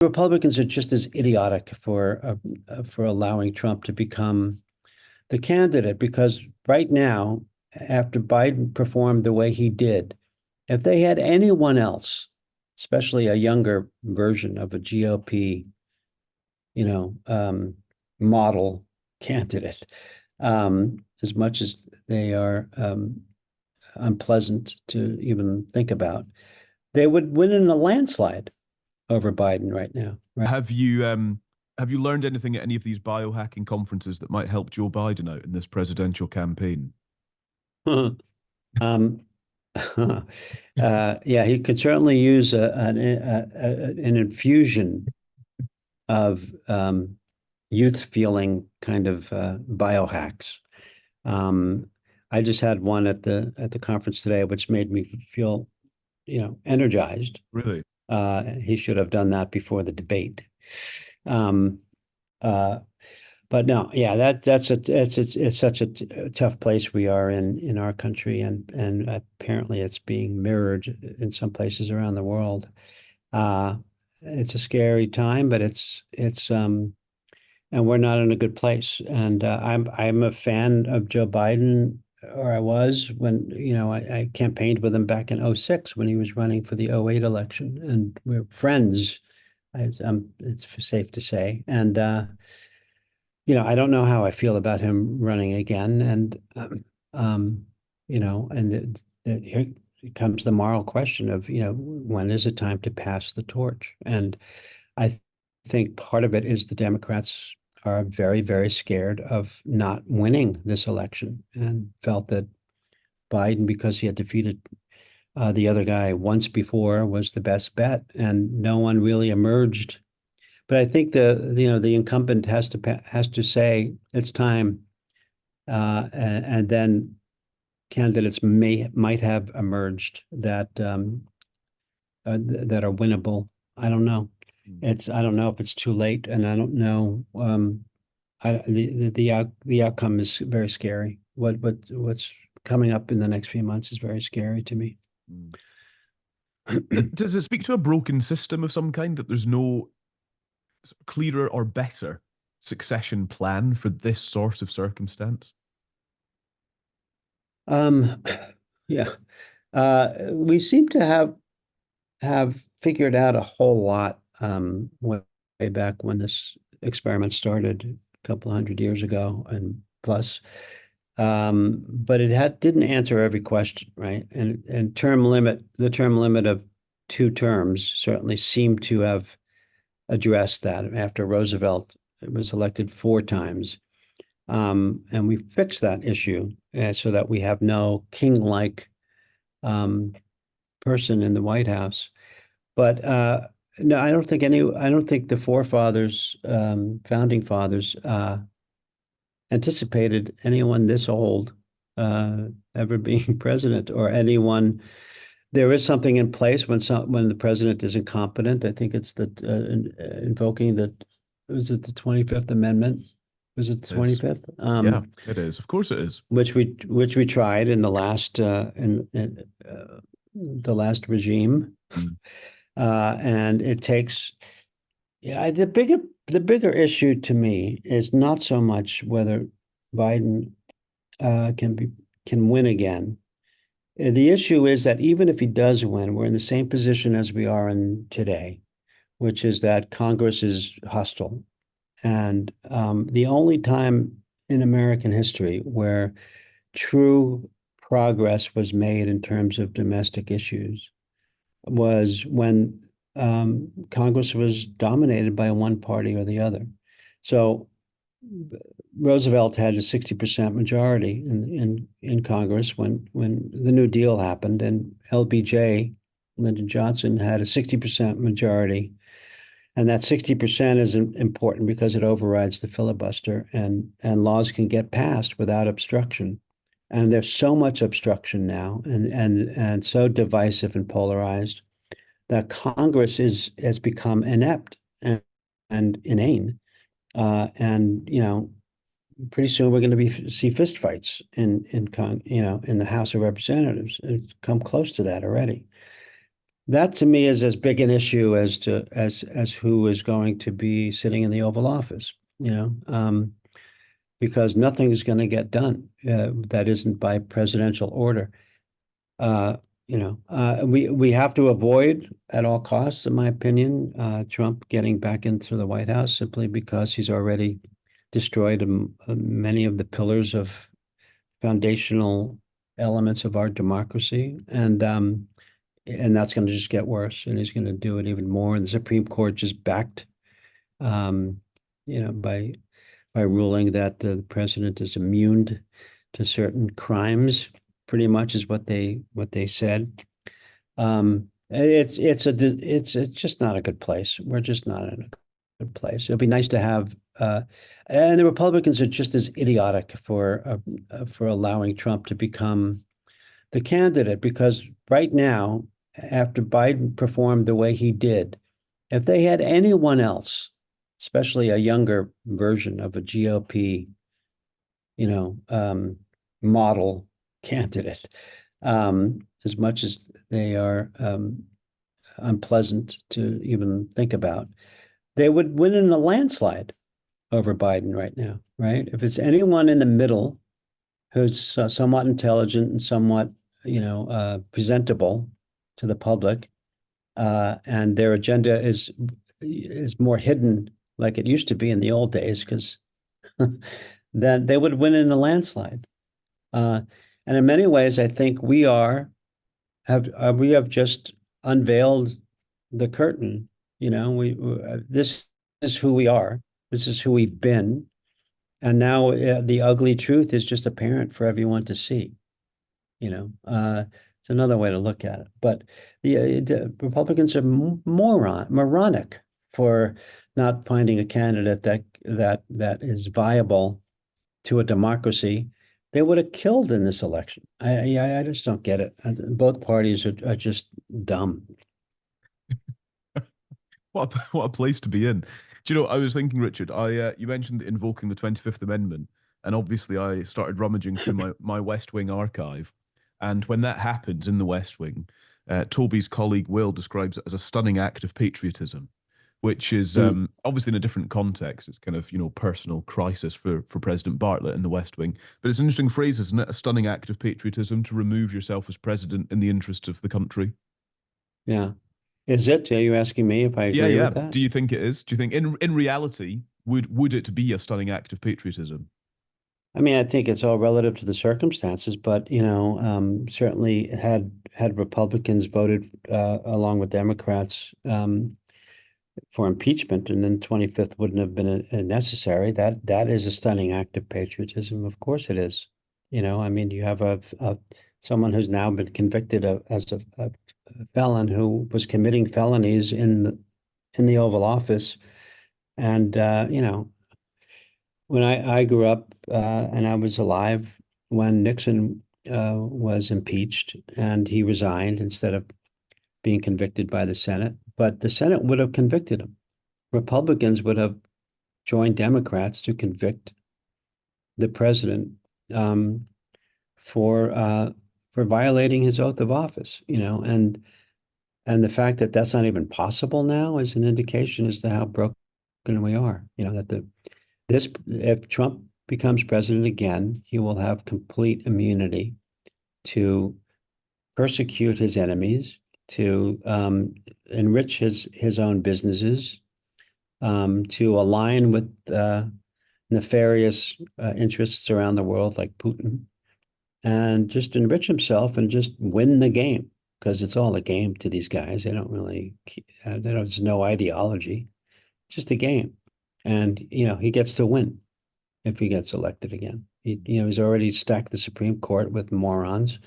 Republicans are just as idiotic for allowing Trump to become the candidate because right now, after Biden performed the way he did, if they had anyone else, especially a younger version of a GOP, you know, model candidate, as much as they are unpleasant to even think about, they would win in a landslide over Biden right now. Right? Have you learned anything at any of these biohacking conferences that might help Joe Biden out in this presidential campaign? Um, yeah, he could certainly use an infusion of youth feeling kind of biohacks. Um, I just had one at the conference today, which made me feel, energized. Really? He should have done that before the debate. Um, uh, but no, yeah, it's such a tough place we are in our country, and apparently it's being mirrored in some places around the world. Uh, it's a scary time, but it's and we're not in a good place. And I'm a fan of Joe Biden, or I was when I campaigned with him back in '06 when he was running for the '08 election, and we're friends. It's safe to say, and I don't know how I feel about him running again. And, um, here comes the moral question of, when is it time to pass the torch? And I think part of it is the Democrats are very, very scared of not winning this election and felt that Biden, because he had defeated the other guy once before, was the best bet, and no one really emerged. But I think the incumbent has to say it's time, and then candidates might have emerged that are winnable. I don't know. I don't know if it's too late, and I don't know. The outcome is very scary. What's coming up in the next few months is very scary to me. Mm. Does it speak to a broken system of some kind that there's no clearer or better succession plan for this sort of circumstance? Um, yeah, we seem to have figured out a whole lot way back when this experiment started a couple 100 years ago and plus. But didn't answer every question, right? And the term limit of 2 terms certainly seemed to have addressed that after Roosevelt was elected 4 times. And we fixed that issue so that we have no king-like um, person in the White House. But no, I don't think the forefathers, founding fathers, anticipated anyone this old ever being president or anyone. There is something in place when the president is incompetent. I think it's that invoking that was it the 25th Amendment? Was it the It is. 25th? Yeah, it is. Of course it is. Which we tried in the last regime. Mm. And it takes, yeah, the bigger issue to me is not so much whether Biden can win again. The issue is that even if he does win, we're in the same position as we are in today, which is that Congress is hostile. And the only time in American history where true progress was made in terms of domestic issues was when Congress was dominated by one party or the other. So Roosevelt had a 60% majority in Congress when the New Deal happened, and LBJ, Lyndon Johnson, had a 60% majority. And that 60% is important because it overrides the filibuster, and laws can get passed without obstruction. And there's so much obstruction now, and so divisive and polarized that Congress has become inept and inane. And pretty soon we're going to see fistfights in the House of Representatives. It's come close to that already. that to me is as big an issue as who is going to be sitting in the Oval Office, because nothing is going to get done that isn't by presidential order. Uh, we have to avoid at all costs, in my opinion, Trump getting back into the White House simply because he's already destroyed many of the pillars of foundational elements of our democracy, and that's going to just get worse, and he's going to do it even more. And the Supreme Court just backed, um, by ruling that the president is immune to certain crimes. Pretty much is what they said. It's just not a good place. We're just not in a good place. It'd be nice to have, and the Republicans are just as idiotic for allowing Trump to become the candidate, because right now, after Biden performed the way he did, if they had anyone else, especially a younger version of a GOP, you know, um, model candidate, as much as they are unpleasant to even think about, they would win in a landslide over Biden right now, right? If it's anyone in the middle who's somewhat intelligent and somewhat, presentable to the public, and their agenda is more hidden, like it used to be in the old days, because then they would win in a landslide. Uh, and in many ways, I think we have just unveiled the curtain. This is who we are. This is who we've been, and now the ugly truth is just apparent for everyone to see. It's another way to look at it. But the Republicans are moronic for not finding a candidate that is viable to a democracy. They would have killed in this election. I just don't get it. Both parties are just dumb. What a place to be in. Do you know, I was thinking, Richard, you mentioned invoking the 25th Amendment, and obviously I started rummaging through my West Wing archive. And when that happens in the West Wing, Toby's colleague Will describes it as a stunning act of patriotism, which is Mm. obviously in a different context. It's kind of, personal crisis for President Bartlett in the West Wing. But it's an interesting phrase, isn't it? A stunning act of patriotism to remove yourself as president in the interest of the country. Yeah. Is it? Are you asking me if I Yeah, agree yeah. with that? Do you think it is? Do you think in reality would it be a stunning act of patriotism? I mean, I think it's all relative to the circumstances, but certainly had Republicans voted along with Democrats for impeachment, and then 25th wouldn't have been necessary. That is a stunning act of patriotism. Of course, it is. I mean, you have someone who's now been convicted as a felon who was committing felonies in the Oval Office, and when I grew up and I was alive when Nixon was impeached and he resigned instead of being convicted by the Senate, but the Senate would have convicted him. Republicans would have joined Democrats to convict the president um, for uh, for violating his oath of office. And the fact that that's not even possible now is an indication as to how broken we are. That this if Trump becomes president again, he will have complete immunity to persecute his enemies, to enrich his own businesses, to align with nefarious interests around the world like Putin, and just enrich himself and just win the game, because it's all a game to these guys. They don't really, there's no ideology, just a game. And, he gets to win if he gets elected again. He's already stacked the Supreme Court with morons,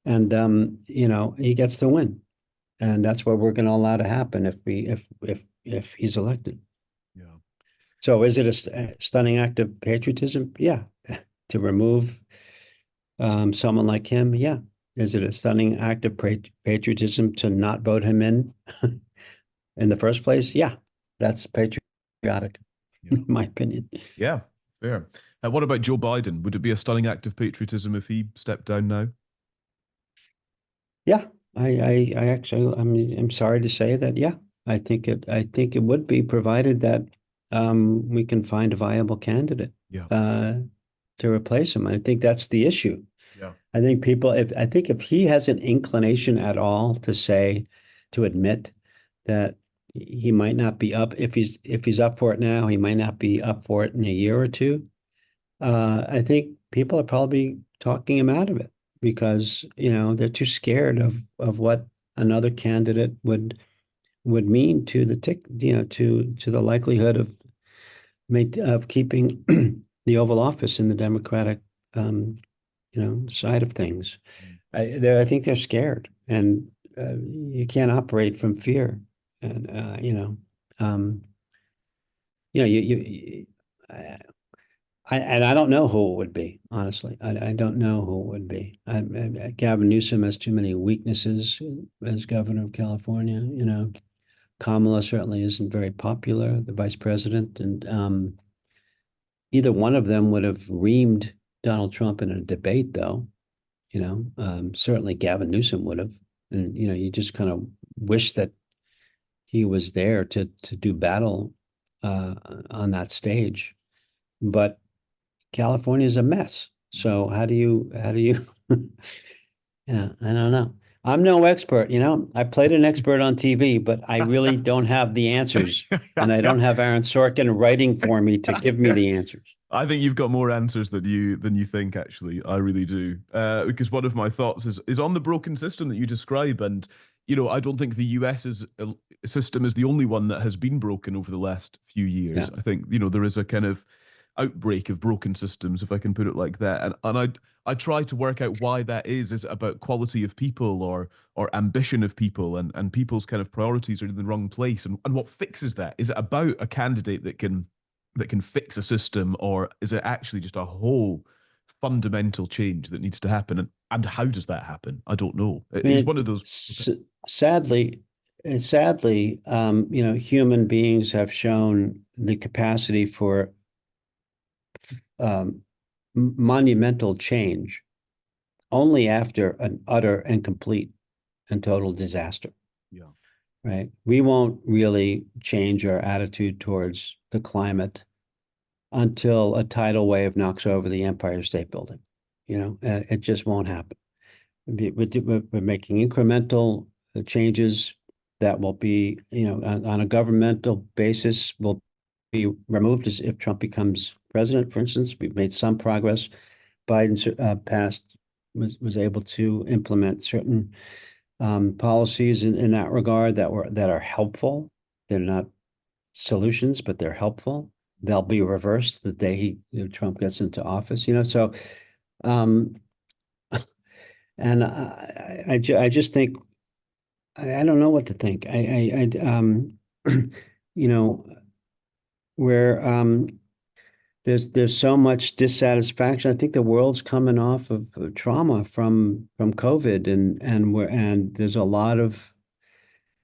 and, he gets to win. And that's what we're going to allow to happen if he's elected. Yeah. So is it a stunning act of patriotism? Yeah. To remove someone like him? Yeah. Is it a stunning act of patriotism to not vote him in the first place? Yeah. That's patriotic, Yeah. in my opinion. Yeah. Fair. What about Joe Biden? Would it be a stunning act of patriotism if he stepped down now? Yeah. I actually, I'm sorry to say that, yeah, I think it would be provided that we can find a viable candidate Yeah. uh, to replace him. I think that's the issue. Yeah. I think I think if he has an inclination at all to say, to admit that he might not be up, if he's up for it now, he might not be up for it in a year or two. I think people are probably talking him out of it because, they're too scared of what another candidate would mean to the to the likelihood of keeping the Oval Office in the Democratic side of things. Mm. I think they're scared, and you can't operate from fear. And um, you and I don't know who it would be, honestly. I don't know who it would be. Gavin Newsom has too many weaknesses as governor of California. Kamala certainly isn't very popular, the vice president, and either one of them would have reamed Donald Trump in a debate, though. Certainly Gavin Newsom would have, and you just kind of wish that he was there to do battle uh, on that stage. But California is a mess. Mm. So how do you yeah, I don't know. I'm no expert, I played an expert on TV, but I really don't have the answers. And I don't have Aaron Sorkin writing for me to give me the answers. I think you've got more answers than you think. Actually, I really do. Because one of my thoughts is on the broken system that you describe, and I don't think the US's system is the only one that has been broken over the last few years. Yeah. I think there is a kind of outbreak of broken systems, if I can put it like that, and I try to work out why that is. Is it about quality of people or ambition of people, and people's kind of priorities are in the wrong place, and what fixes that? Is it about a candidate that can fix a system, or is it actually just a whole fundamental change that needs to happen? And how does that happen? I don't know. I It's one mean, of those. sadly, human beings have shown the capacity for um, monumental change only after an utter and complete and total disaster, Yeah. right? We won't really change our attitude towards the climate until a tidal wave knocks over the Empire State Building. It just won't happen. We're making incremental changes that will be, on a governmental basis, will be removed as if Trump becomes president. For instance, we've made some progress. Biden was able to implement certain policies in that regard that are helpful. They're not solutions, but they're helpful. They'll be reversed the day Trump gets into office. So um, and I just think I don't know what to think. You know, where there's so much dissatisfaction. I think the world's coming off of trauma from COVID, and there's a lot of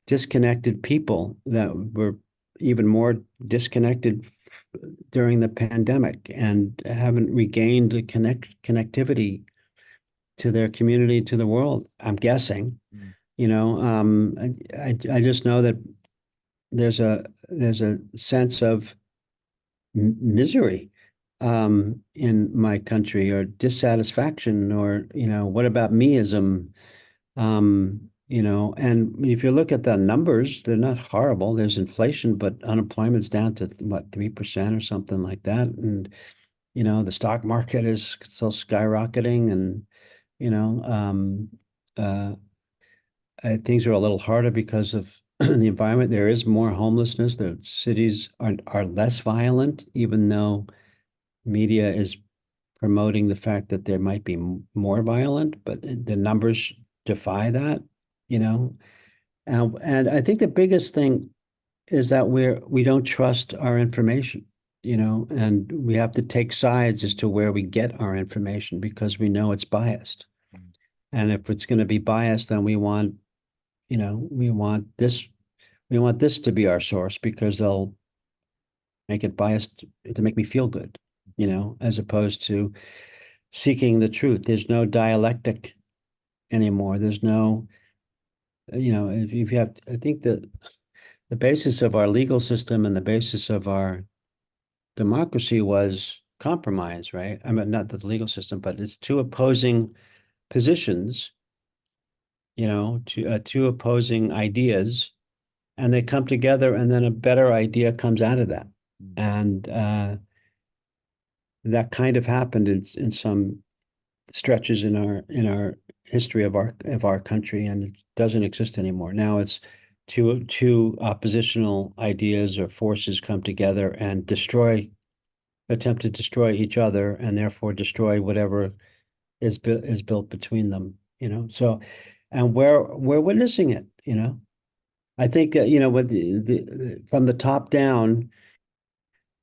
disconnected people that were even more disconnected during the pandemic and haven't regained the connectivity to their community, to the world. I'm guessing. Mm. I just know that there's a sense of misery in my country, or dissatisfaction, or what about meism? And if you look at the numbers, they're not horrible. There's inflation, but unemployment's down to what, 3% or something like that. And the stock market is still skyrocketing, and you know uh things are a little harder because of the environment. There is more homelessness. The cities are less violent, even though media is promoting the fact that there might be more violent, but the numbers defy that, you know. And I think the biggest thing is that we don't trust our information, and we have to take sides as to where we get our information because we know it's biased. Mm. And if it's going to be biased, then we want this to be our source because they'll make it biased to make me feel good, as opposed to seeking the truth. There's no dialectic anymore. There's no if you have, I think that the basis of our legal system and the basis of our democracy was compromise, right? I mean, not the legal system, but it's two opposing positions, two opposing ideas, and they come together, and then a better idea comes out of that. Mm. And that kind of happened in some stretches in our history of our country, and it doesn't exist anymore. Now it's two oppositional ideas or forces come together and attempt to destroy each other, and therefore destroy whatever is built between them. So, and we're witnessing it. I think with from the top down,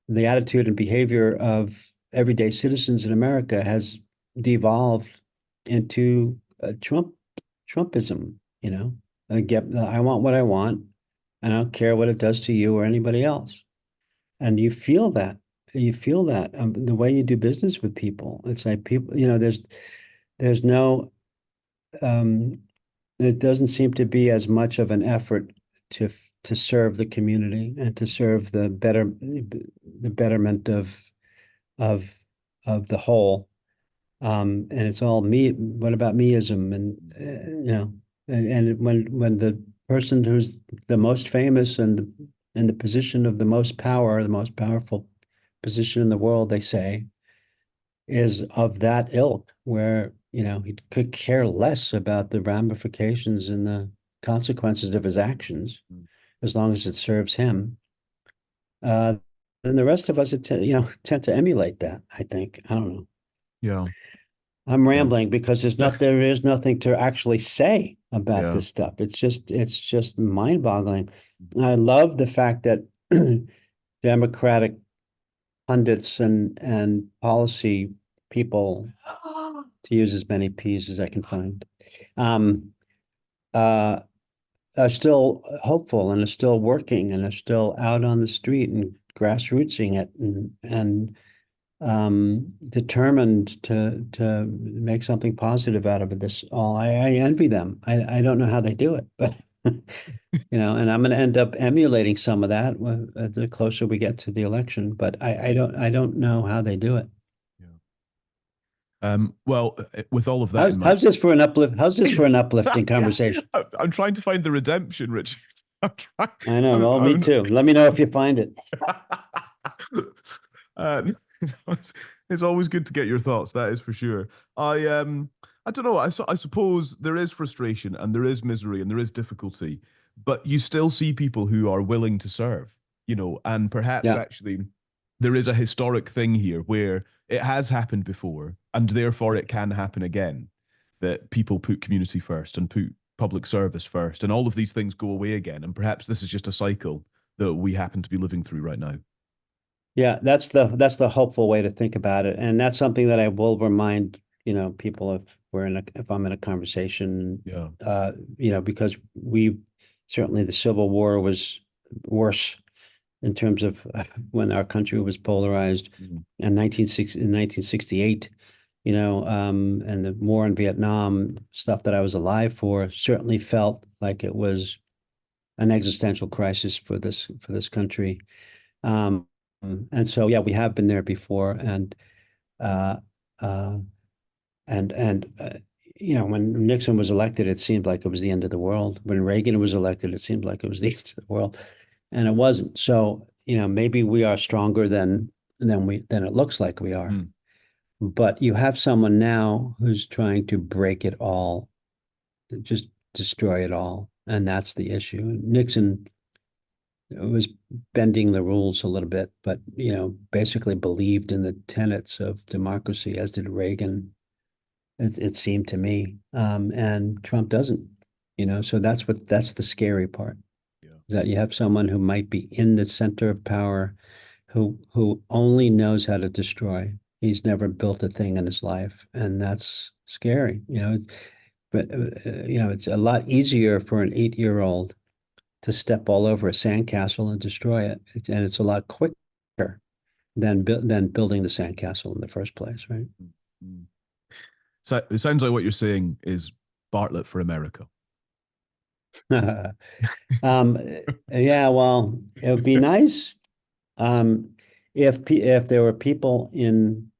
the attitude and behavior of everyday citizens in America has devolved into Trumpism. I want what I want, and I don't care what it does to you or anybody else. And you feel that. You feel that the way you do business with people. It's like people, there's no, um, it doesn't seem to be as much of an effort to serve the community and to serve the betterment of of the whole. And it's all me. What about meism? And and when the person who's the most famous and in the position of the most power, the most powerful position in the world, they say, is of that ilk, where he could care less about the ramifications and the consequences of his actions, Mm. as long as it serves him. Uh, then the rest of us, tend to emulate that. I think. I don't know. Yeah. I'm Yeah. rambling because there is nothing to actually say about Yeah. this stuff. It's just mind-boggling. I love the fact that Democratic pundits and policy people, to use as many P's as I can find, um, uh, are still hopeful and are still working and are still out on the street and grassrootsing it and determined to make something positive out of this all. I envy them. I don't know how they do it, but and I'm going to end up emulating some of that the closer we get to the election. But I don't know how they do it. Yeah. Well, with all of that How's in mind, how's this for an uplift? How's this for an uplifting conversation? I'm trying to find the redemption, Richard. I'm trying. I know. I'm, Well, me I'm, too. Let me know if you find it. uh, it's, it's always good to get your thoughts. That is for sure. I don't know. I suppose there is frustration and there is misery and there is difficulty, but you still see people who are willing to serve. And perhaps Yeah. actually there is a historic thing here where it has happened before and therefore it can happen again. That people put community first and put public service first, and all of these things go away again. And perhaps this is just a cycle that we happen to be living through right now. Yeah, that's the hopeful way to think about it. And that's something that I will remind, people if I'm in a conversation, Yeah. because we certainly the Civil War was worse in terms of when our country was polarized Mm. in 1968, and the war in Vietnam, stuff that I was alive for, certainly felt like it was an existential crisis for this country. Um, and so, yeah, we have been there before. Uh, uh, and when Nixon was elected, it seemed like it was the end of the world. When Reagan was elected, it seemed like it was the end of the world, and it wasn't. So, maybe we are stronger than it looks like we are. Mm. But you have someone now who's trying to break it all, just destroy it all, and that's the issue. Nixon was bending the rules a little bit, but basically believed in the tenets of democracy, as did Reagan. It seemed to me, and Trump doesn't. So that's the scary part, Yeah. that you have someone who might be in the center of power, who only knows how to destroy. He's never built a thing in his life, and that's scary. But it's a lot easier for an 8-year-old to step all over a sandcastle and destroy it. And it's a lot quicker than building the sandcastle in the first place, right? So it sounds like what you're saying is Bartlett for America. Um, yeah, well, it would be nice if there were people in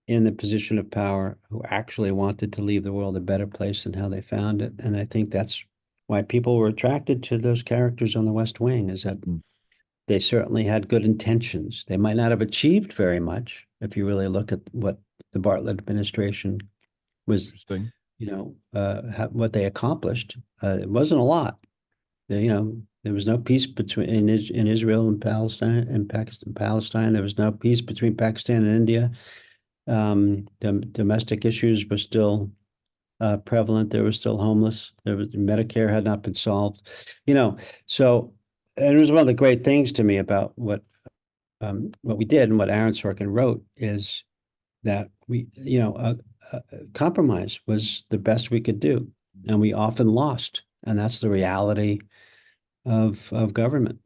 the position of power who actually wanted to leave the world a better place than how they found it. And I think that's why people were attracted to those characters on the West Wing, is that Mm. they certainly had good intentions. They might not have achieved very much if you really look at what the Bartlett administration was, Interesting. what they accomplished. It wasn't a lot. There was no peace between in Israel and Palestine and Palestine. There was no peace between Pakistan and India. Domestic issues were still prevalent. They were still homeless. Medicare had not been solved. You know, so and it was one of the great things to me about what we did and what Aaron Sorkin wrote is that compromise was the best we could do, and we often lost, and that's the reality of government.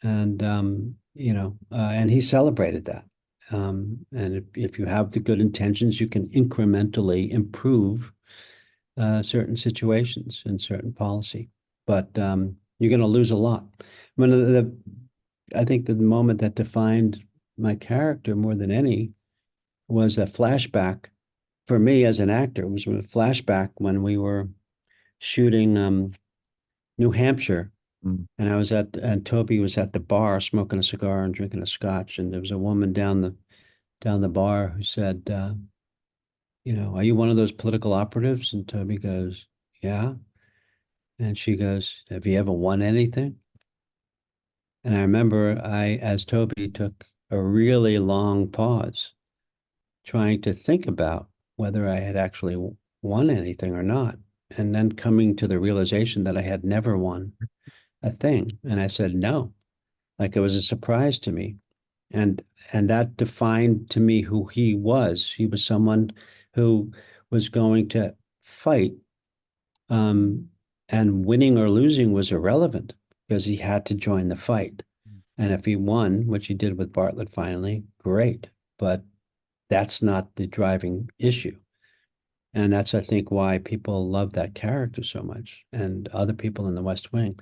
And and he celebrated that. And if you have the good intentions, you can incrementally improve certain situations and certain policy. But you're going to lose a lot. I think the moment that defined my character more than any was a flashback for me as an actor. It was a flashback when we were shooting New Hampshire, Mm. and Toby was at the bar smoking a cigar and drinking a scotch, and there was a woman down the bar who said, "Are you one of those political operatives?" And Toby goes, "Yeah." And she goes, "Have you ever won anything?" And I remember as Toby took a really long pause, trying to think about whether I had actually won anything or not, and then coming to the realization that I had never won a thing. And I said, no, like it was a surprise to me. And that defined to me who he was. He was someone who was going to fight, um, and winning or losing was irrelevant because he had to join the fight. And if he won, which he did with Bartlett finally, great. But that's not the driving issue. And that's, I think, why people love that character so much and other people in the West Wing.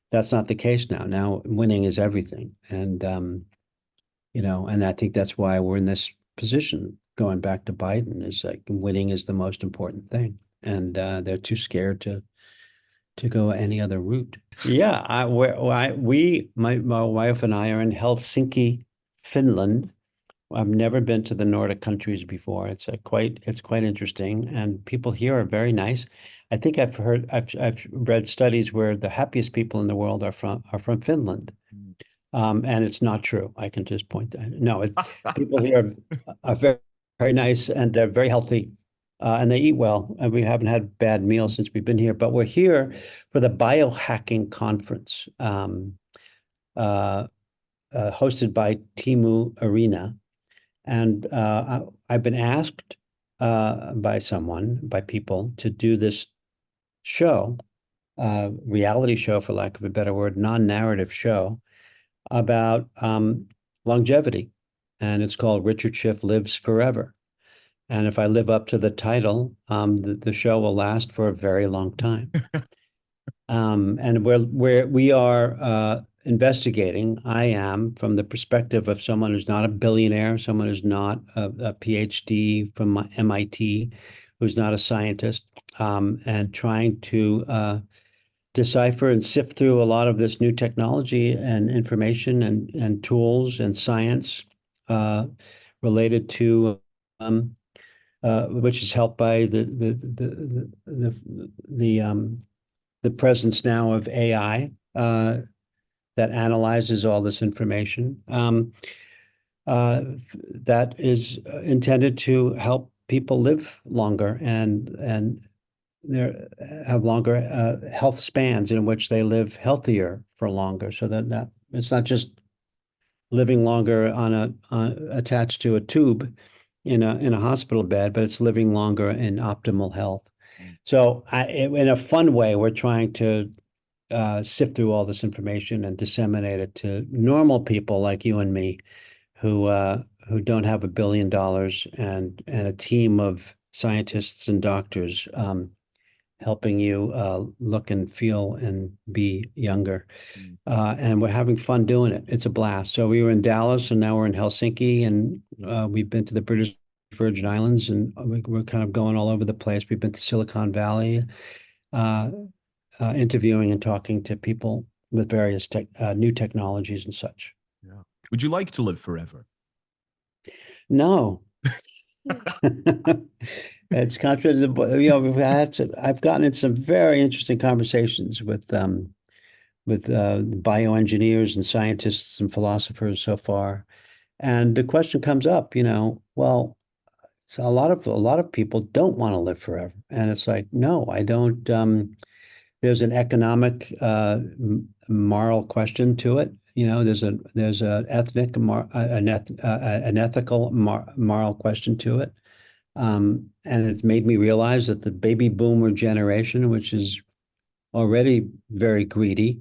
That's not the case now. Now winning is everything. And I think that's why we're in this position going back to Biden is like winning is the most important thing. And they're too scared to go any other route. Yeah, my wife and I are in Helsinki, Finland. I've never been to the Nordic countries before. It's quite interesting, and people here are very nice. I think I've read studies where the happiest people in the world are from Finland, and it's not true. I can just point that. No, people here are very very nice and they're very healthy, and they eat well, and we haven't had bad meals since we've been here. But we're here for the Biohacking conference, hosted by Timu Arena. And I've been asked by people, to do this show, reality show, for lack of a better word, non-narrative show about longevity. And it's called Richard Schiff Lives Forever. And if I live up to the title, the show will last for a very long time. And we are investigating. I am from the perspective of someone who's not a billionaire, someone who's not a PhD from MIT, who's not a scientist, and trying to decipher and sift through a lot of this new technology and information and tools and science uh, related to which is helped by the presence now of AI that analyzes all this information, uh, that is intended to help people live longer and have longer health spans in which they live healthier for longer, so that it's not just living longer attached to a tube in a hospital bed, but it's living longer in optimal health. So in a fun way, we're trying to sift through all this information and disseminate it to normal people like you and me who don't have $1 billion and a team of scientists and doctors helping you look and feel and be younger. Mm. And we're having fun doing it. It's a blast. So we were in Dallas and now we're in Helsinki, and we've been to the British Virgin Islands, and we're kind of going all over the place. We've been to Silicon Valley, uh, interviewing and talking to people with various new technologies and such. Yeah. Would you like to live forever? No. It's contrary to I've gotten in some very interesting conversations with bioengineers and scientists and philosophers so far. And the question comes up, well, so a lot of people don't want to live forever. And it's like, no, I don't. There's an economic, moral question to it. There's a ethnic, an ethical, moral question to it. And it's made me realize that the baby boomer generation, which is already very greedy,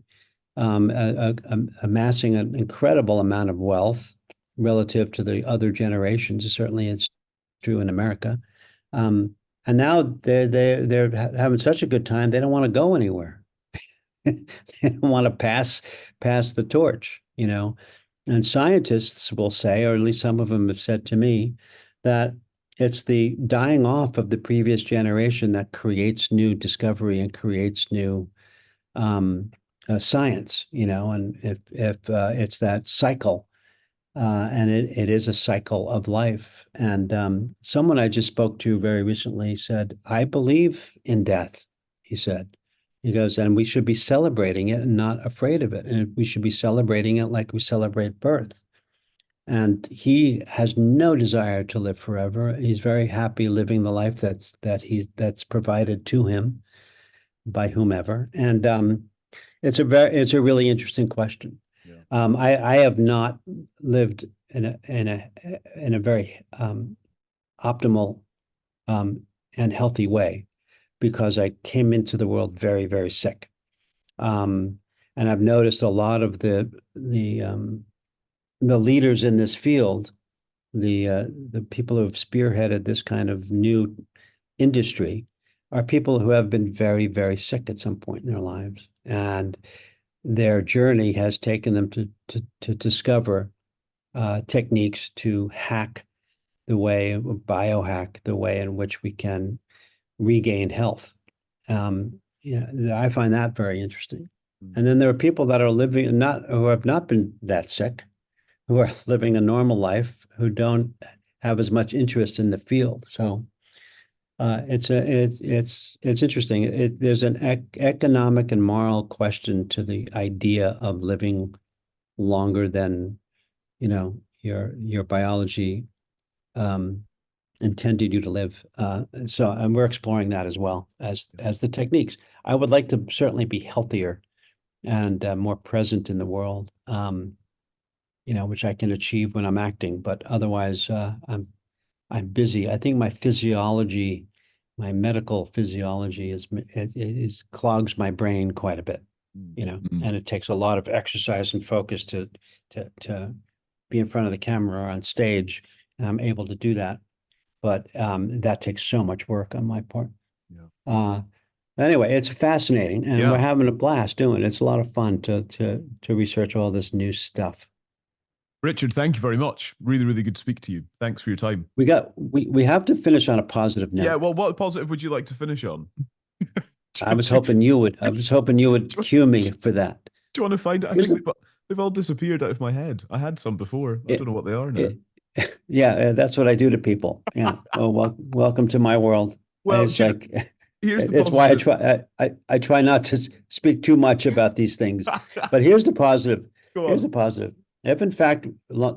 amassing an incredible amount of wealth relative to the other generations. Certainly, it's true in America. And now they're having such a good time, they don't want to go anywhere. They don't want to pass the torch, And scientists will say, or at least some of them have said to me, that it's the dying off of the previous generation that creates new discovery and creates new science, and if it's that cycle, and it is a cycle of life. And someone I just spoke to very recently said, "I believe in death," he said. He goes, "And we should be celebrating it and not afraid of it. And we should be celebrating it like we celebrate birth." And he has no desire to live forever. He's very happy living the life that's provided to him by whomever. And it's a really interesting question. Yeah. I have not lived in a very optimal and healthy way, because I came into the world very, very sick. And I've noticed a lot of the leaders in this field, the people who have spearheaded this kind of new industry, are people who have been very, very sick at some point in their lives. And their journey has taken them to discover techniques to hack biohack the way in which we can regain health. Yeah, I find that very interesting. And then there are people that are who have not been that sick, who are living a normal life, who don't have as much interest in the field. So it's interesting. There's an economic and moral question to the idea of living longer than your biology intended you to live. And we're exploring that as well as the techniques. I would like to certainly be healthier and more present in the world, which I can achieve when I'm acting. But otherwise, I'm busy. I think my medical physiology is clogs my brain quite a bit, and it takes a lot of exercise and focus to be in front of the camera or on stage, and I'm able to do that. But that takes so much work on my part. Yeah. Anyway, it's fascinating, and Yeah. we're having a blast doing it. It's a lot of fun to research all this new stuff. Richard, thank you very much. Really, really good to speak to you. Thanks for your time. We have to finish on a positive note. Yeah, well, what positive would you like to finish on? I was hoping you would cue me for that. Do you want to find it? I think they've all disappeared out of my head. I had some before. I don't know what they are now. Yeah, that's what I do to people. Yeah. Oh, welcome to my world. Well, it's like here's the it's why positive. I try not to speak too much about these things. But here's the positive. Here's the positive. If in fact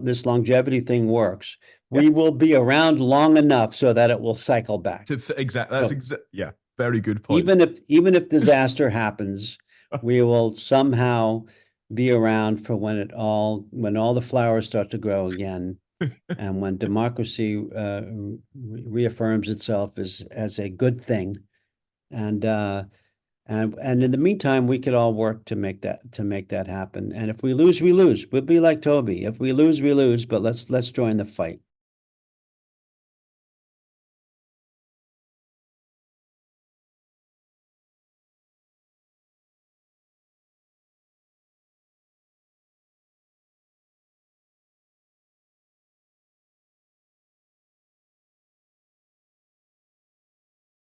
this longevity thing works, we will be around long enough so that it will cycle back. Exactly. Yeah. Very good point. Even if disaster happens, we will somehow be around for when all the flowers start to grow again, and when democracy reaffirms itself as a good thing, and in the meantime, we could all work to make that happen. And if we lose, we lose. We'll be like Toby. If we lose, we lose. But let's join the fight.